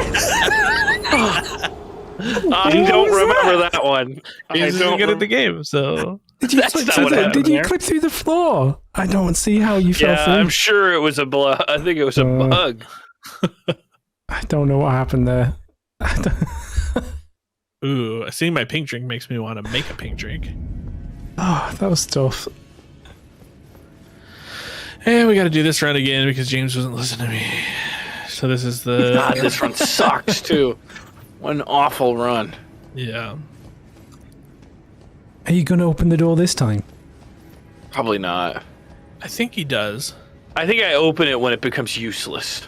I don't remember that one. He's just good at the game, so Did you That's clip not through what the, happened Did you there. clip through the floor? I don't see how you fell Yeah, through. I'm sure it was a I think it was a bug. I don't know what happened there. ooh, seeing my pink drink makes me want to make a pink drink. Oh, that was tough. And we got to do this round again because James wasn't listening to me. So this is the God, this run sucks too. What an awful run. yeah. Are you going to open the door this time? Probably not. I think he does. I think I open it when it becomes useless.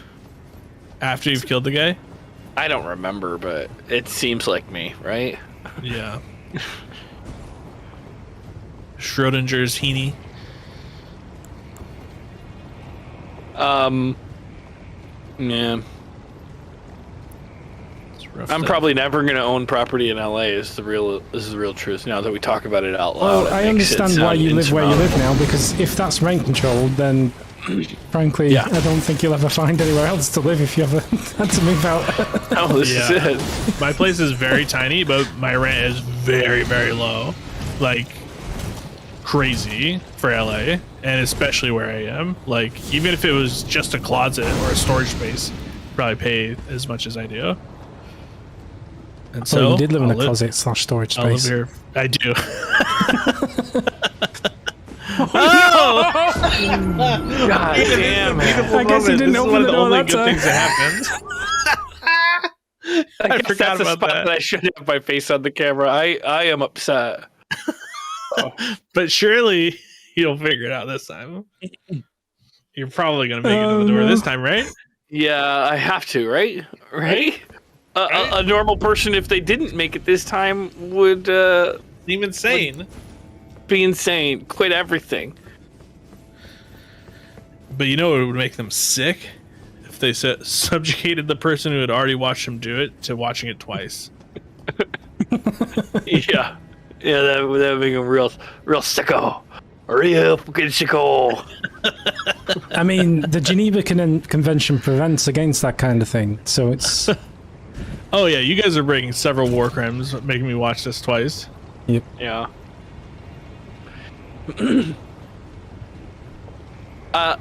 After you've killed the guy? I don't remember, but it seems like me, right? Yeah. Schrodinger's Heaney. Yeah. It's rough I'm stuff. probably never going to own property in LA. Is the real truth now that we talk about it out loud. Well, it I makes it understand why sound you live where you live insurmountable. now, because if that's rent controlled, then frankly, Yeah. I don't think you'll ever find anywhere else to live if you ever had to move out. Oh, this Yeah. is it. My place is very tiny, but my rent is very, very low. Like, crazy for LA, and especially where I am. Like, even if it was just a closet or a storage space, probably pay as much as I do. And So so you did live in I'll a closet/storage I'll live space. here. I do. God damn it. I guess you didn't This is open one of the the door only that good time. things that happened. I guess forgot that's a about spot that. that I shouldn't have my face on the camera. I am upset. But surely you'll figure it out this time. You're probably gonna make it to the door this time, right? Yeah, I have to, right? Right? A normal person, if they didn't make it this time, would Seem insane. be insane, quit everything. But you know what would make them sick? If they subjugated the person who had already watched them do it to watching it twice. Yeah, that would make them real sicko, real fucking sicko. I mean, the Geneva Convention prevents against that kind of thing, so it's... Oh yeah, you guys are breaking several war crimes, making me watch this twice. Yep. Yeah.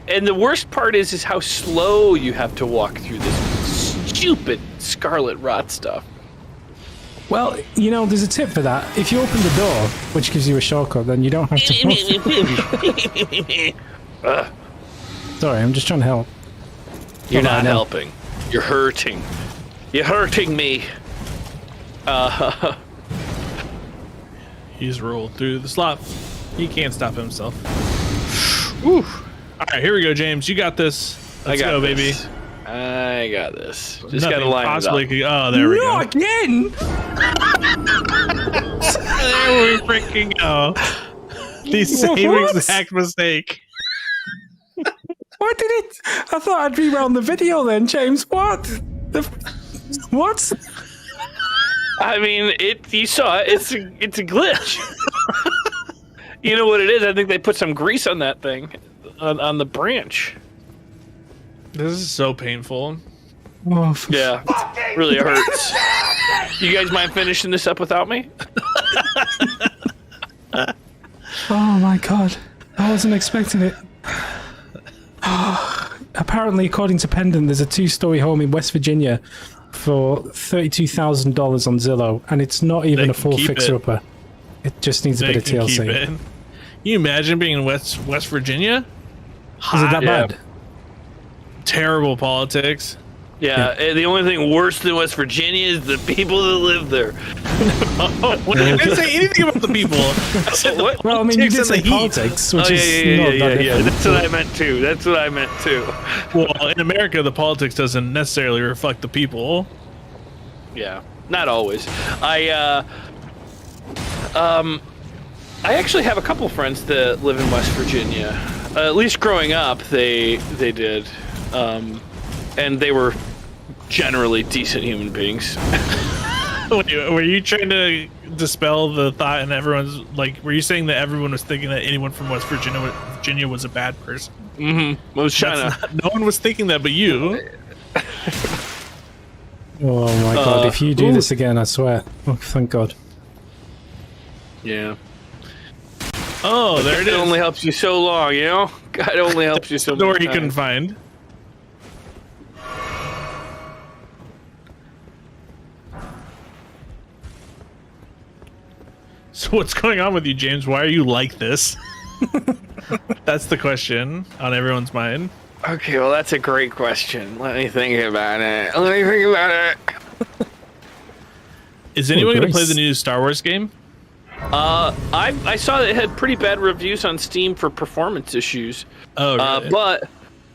And the worst part is how slow you have to walk through this stupid Scarlet Rot stuff. Well, you know, there's a tip for that. If you open the door, which gives you a shortcut, then you don't have to... Sorry, I'm just trying to help. You're Well, I not know. helping. You're hurting. You're hurting me. He's rolled through the slot. He can't stop himself. Ooh. All right, here we go, James. You got this. Let's go, baby. I got this. Just Nothing gotta line possibly it up. Oh, there we go. Not again! There we freaking go. The same What? exact mistake. Why did it? I thought I'd rewound the video then, James. What? What? I mean, you saw it. It's a glitch. You know what it is? I think they put some grease on that thing, on the branch. This is so painful. Oh, Yeah, really hurts. You guys mind finishing this up without me? oh my god. I wasn't expecting it. Apparently, according to Pendant, there's a 2-story home in West Virginia for $32,000 on Zillow, and it's not even a full fixer-upper. It just needs a bit of TLC. Can you imagine being in West Virginia? Is it that Yeah. bad? Terrible politics. Yeah, the only thing worse than West Virginia is the people that live there. I didn't say anything about the people. I said the What? Well, I mean, you did politics say and the heat. politics, which Oh, is not that different. That's what I meant too. That's what I meant too. Well, in America, the politics doesn't necessarily reflect the people. Yeah, not always. I actually have a couple friends that live in West Virginia. At least growing up, they did, and they were generally decent human beings. Were you trying to dispel the thought and everyone's like, were you saying that everyone was thinking that anyone from West Virginia was a bad person? Mm-hmm. I was trying to. No one was thinking that but you. Oh my god, if you do this again, I swear. Oh, thank god. Yeah. Oh, there it It is. only helps you so long, you know? God only helps you so The door much. he couldn't find. So what's going on with you, James? Why are you like this? That's the question on everyone's mind. Okay, well, that's a great question. Let me think about it. Is anyone going to play Grace. the new Star Wars game? I saw that it had pretty bad reviews on Steam for performance issues. Oh, really? But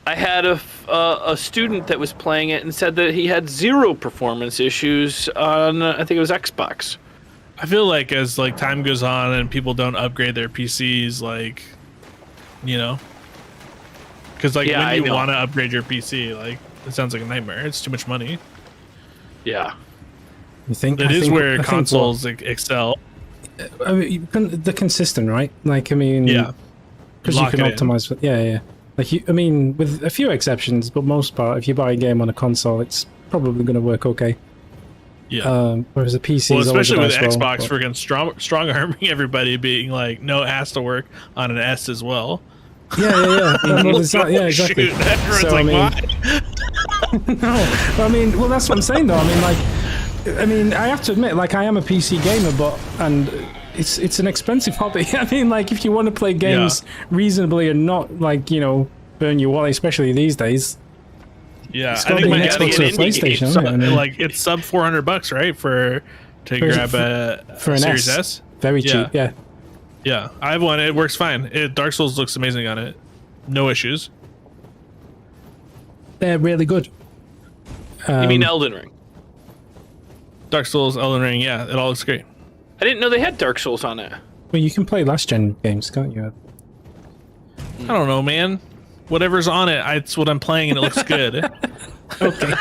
I had a student that was playing it and said that he had 0 performance issues on, I think it was Xbox. I feel like as like time goes on and people don't upgrade their PCs, like, you know, because like Yeah, I when you know. want to upgrade your PC, like it sounds like a nightmare. It's too much money. Yeah. You think It I is think- I where think consoles excel. I mean, they're consistent, right? Like, I mean, Yeah, because you Lock can it in. optimize for, yeah. Like, I mean, with a few exceptions, but most part, if you buy a game on a console, it's probably going to work okay. Yeah. Whereas a PC Well, is always a especially with dice roll, Xbox, but- freaking strong arming everybody, being like, no, it has to work on an S as well. Yeah. Well, there's that- yeah, exactly. Shoot, everyone's So, like, I mean, why? no, I mean, well, that's what I'm saying, though. I mean, I have to admit, like, I am a PC gamer, and it's an expensive hobby. I mean, like, if you want to play games reasonably and not, like, you know, burn your wallet, especially these days. Yeah, It's I gotta think be my an Xbox or a indie game, PlayStation, so, isn't it? I mean, like it's sub $400, right? To grab for a an Series S. S. Very Yeah. cheap, yeah. Yeah, I have one. It works fine. Dark Souls looks amazing on it. No issues. They're really good. You mean Elden Ring? Dark Souls, Elden Ring, yeah, it all looks great. I didn't know they had Dark Souls on it. Well, you can play last gen games, can't you? I don't know, man. Whatever's on it, it's what I'm playing, and it looks good. Okay.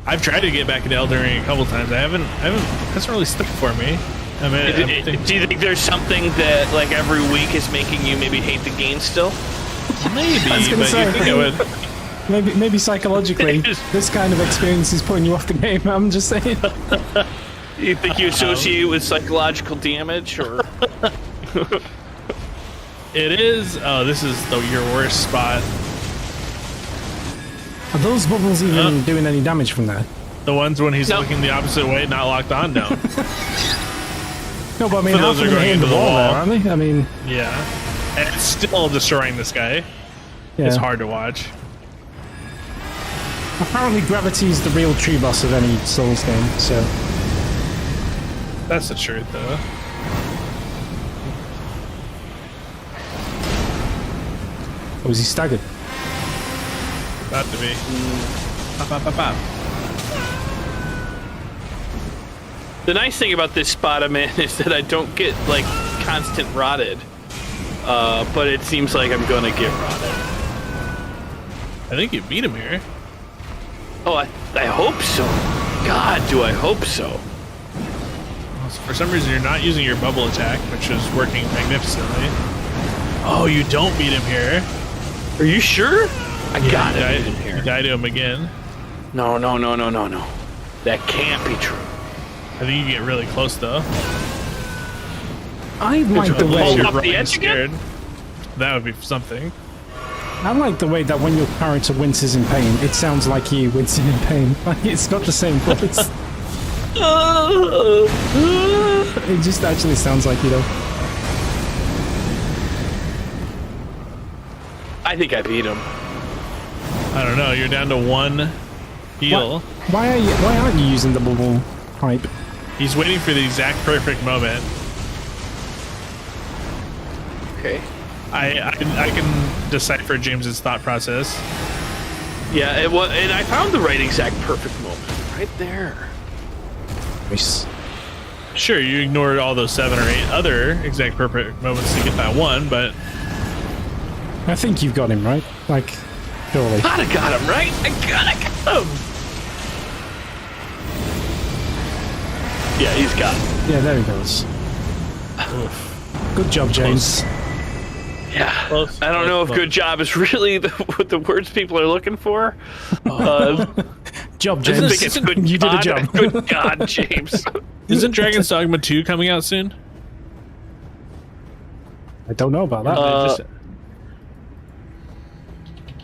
I've tried to get back into Elden Ring a couple times. It hasn't really stuck for me. I mean, Do you think there's something that, like, every week is making you maybe hate the game still? maybe, I was but gonna say, you think I would. maybe psychologically, this kind of experience is putting you off the game. I'm just saying. You think you associate it with psychological damage, or? It is. Oh, this is your worst spot. Are those bubbles even doing any damage from there? The ones when he's No. looking the opposite way, not locked on. No. No, but I mean, So half those of are them are going hitting into the the wall wall. there, aren't they? I mean, Yeah. And it's still destroying this guy. yeah. It's hard to watch. Apparently, gravity is the real tree boss of any Souls game, so... That's the truth, though. Or was he staggered? About to be. Pop, pop, pop, pop. The nice thing about this spot I'm in is that I don't get like constant rotted, but it seems like I'm gonna get rotted. I think you beat him here. Oh, I hope so. God, do I hope so. For some reason, you're not using your bubble attack, which is working magnificently. Oh, you don't beat him here. Are you sure? I got it You in here. died to him again. No. That can't be true. I think you get really close, though. I like the Fall way off the edge again? That would be something. I like the way that when your character winces in pain, it sounds like you wincing in pain. Like it's got the same voice. It just actually sounds like you know. I think I beat him. I don't know. You're down to 1 heal. Why aren't you using the bubble pipe? He's waiting for the exact perfect moment. Okay. I can decipher James's thought process. Yeah, it was, and I found the right exact perfect moment right there. Nice. Sure, you ignored all those 7 or 8 other exact perfect moments to get that one, but I think you've got him right. Like, surely. Gotta got him, right? I gotta get him. Yeah, he's got him. Yeah, there he goes. Good job, James. Yeah. Close, I don't know if close. good job is really what the words people are looking for. Job, I James. think it's good. You did a job. Good God, James. Isn't Dragon's Dogma 2 coming out soon? I don't know about that.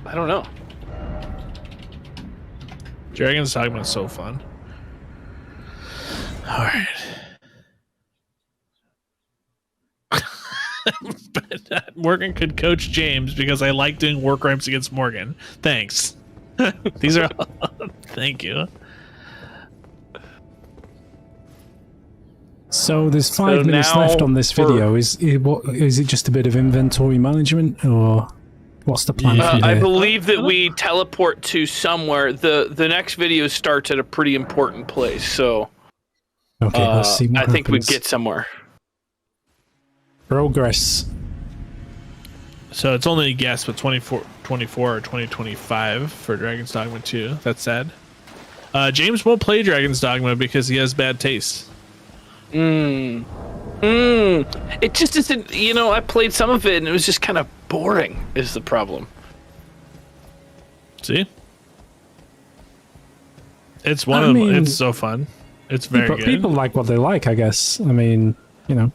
I don't know. Dragon's Dogma is so fun. All right. But Morgan could coach James because I like doing work ramps against Morgan. Thanks. These are all, thank you. So there's 5 minutes left on this video. Is it just a bit of inventory management, or what's the plan for you I here? believe that we teleport to somewhere. The next video starts at a pretty important place, so Okay, let's see what I think we happens. get somewhere. Progress. So it's only a guess, but 2024 or 2025 for Dragon's Dogma 2. That's sad. James won't play Dragon's Dogma because he has bad taste. It just isn't. You know, I played some of it and it was just kind of boring. Is the problem? See? It's one of them. It's so fun. It's very good. People like what they like, I guess. I mean, you know.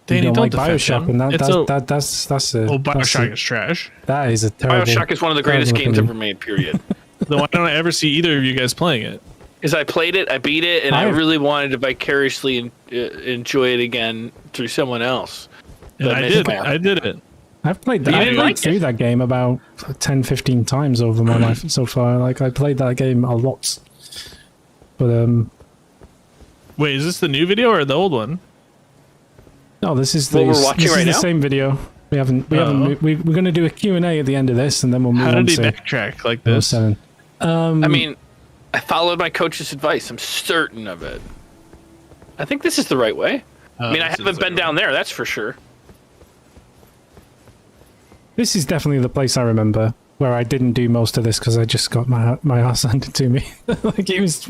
Danny, you don't like defend Bioshock, him. and that's a. Oh, Bioshock that's is trash. that is a terrible. Bioshock is one of the greatest terrible games opinion. ever made. Period. Then why don't I ever see either of you guys playing it? Is I played it, I beat it, and I really wanted to vicariously enjoy it again through someone else. And But I missed did. out. I did it. I've played that. You I've didn't played like through it? that game about 10, 15 times over my life so far. Like I played that game a lot. But Wait, is this the new video or the old one? no, this is What we're watching this right is the now? same video. We haven't we're going to do a Q&A at the end of this, and then we'll move How on did he to backtrack like Level this? 7. I mean, I followed my coach's advice. I'm certain of it. I think this is the right way. I mean, I haven't been down there, that's for sure. This is definitely the place I remember where I didn't do most of this because I just got my ass handed to me. Like it was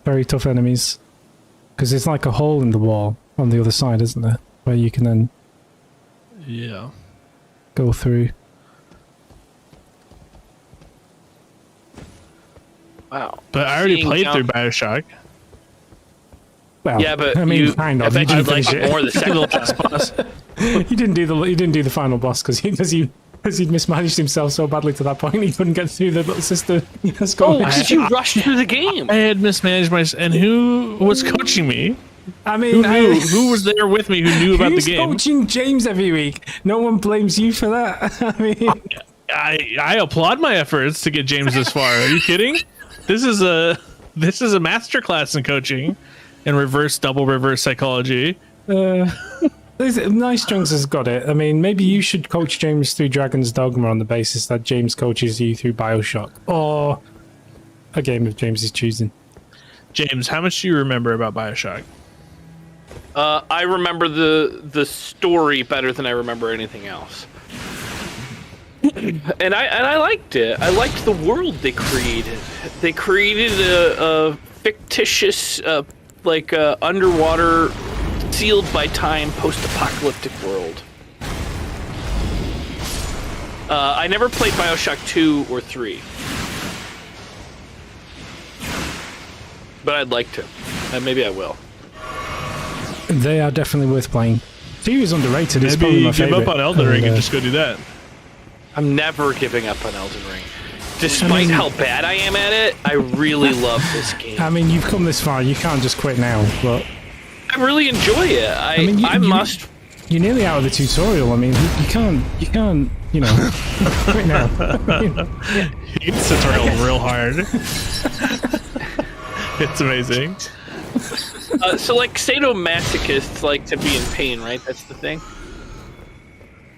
very tough enemies. Because it's like a hole in the wall on the other side, isn't there? Where you can then Yeah. go through. Wow. But I already Seeing played how- through Bioshock. Well, Yeah, but I mean, you kind of. You eventually didn't liked finish it it. more the second time. You didn't do the final boss because he'd mismanaged himself so badly to that point he couldn't get through the little sister. Oh, because you rushed through the game. I had mismanaged my... And who was coaching me? I mean, Who was there with me who knew about the who's game? coaching James every week? No one blames you for that. I mean, I applaud my efforts to get James this far. Are you kidding? This is a masterclass in coaching. and double reverse psychology. Nice Junks has got it. I mean, maybe you should coach James through Dragon's Dogma on the basis that James coaches you through Bioshock, or a game of James's choosing. James, how much do you remember about Bioshock? I remember the story better than I remember anything else. And I liked it. I liked the world they created. They created a fictitious, underwater, sealed by time, post-apocalyptic world. I never played Bioshock 2 or 3. But I'd like to. And maybe I will. They are definitely worth playing. 2 is underrated. It's Maybe probably my give favorite. up on Elden Ring and just go do that. I'm never giving up on Elden Ring. Despite how bad I am at it, I really love this game. I mean, you've come this far. You can't just quit now. But I really enjoy it. I must. You're nearly out of the tutorial. I mean, you can't, you know, quit now. He gets tutorial real hard. It's amazing. So, like, sadomasochists like to be in pain, right? That's the thing?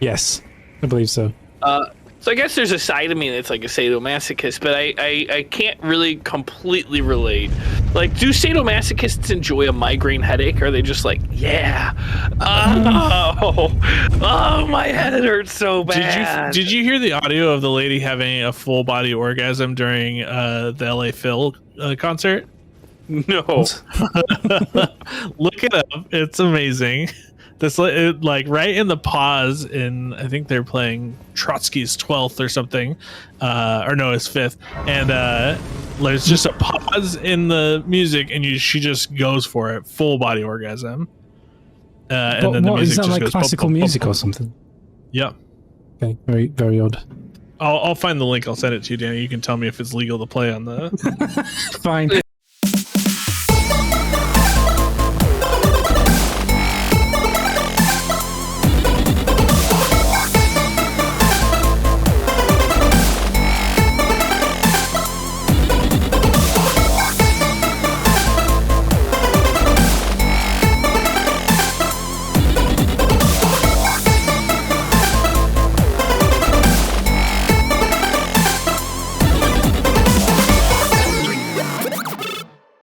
Yes, I believe so. So I guess there's a side of me that's like a sadomasochist, but I can't really completely relate. Like, do sadomasochists enjoy a migraine headache? Or are they just like, yeah, oh, my head hurts so bad. Did you hear the audio of the lady having a full body orgasm during the Elphael concert? No. Look it up. It's amazing. This like right in the pause in, I think they're playing Trotsky's 12th or something, or no, his 5th, and there's just a pause in the music, and she just goes for it, full body orgasm. And then the music is that, just like goes classical music or something? Yeah. Okay, very, very odd. I'll find the link. I'll send it to you, Danny. You can tell me if it's legal to play on the. Fine.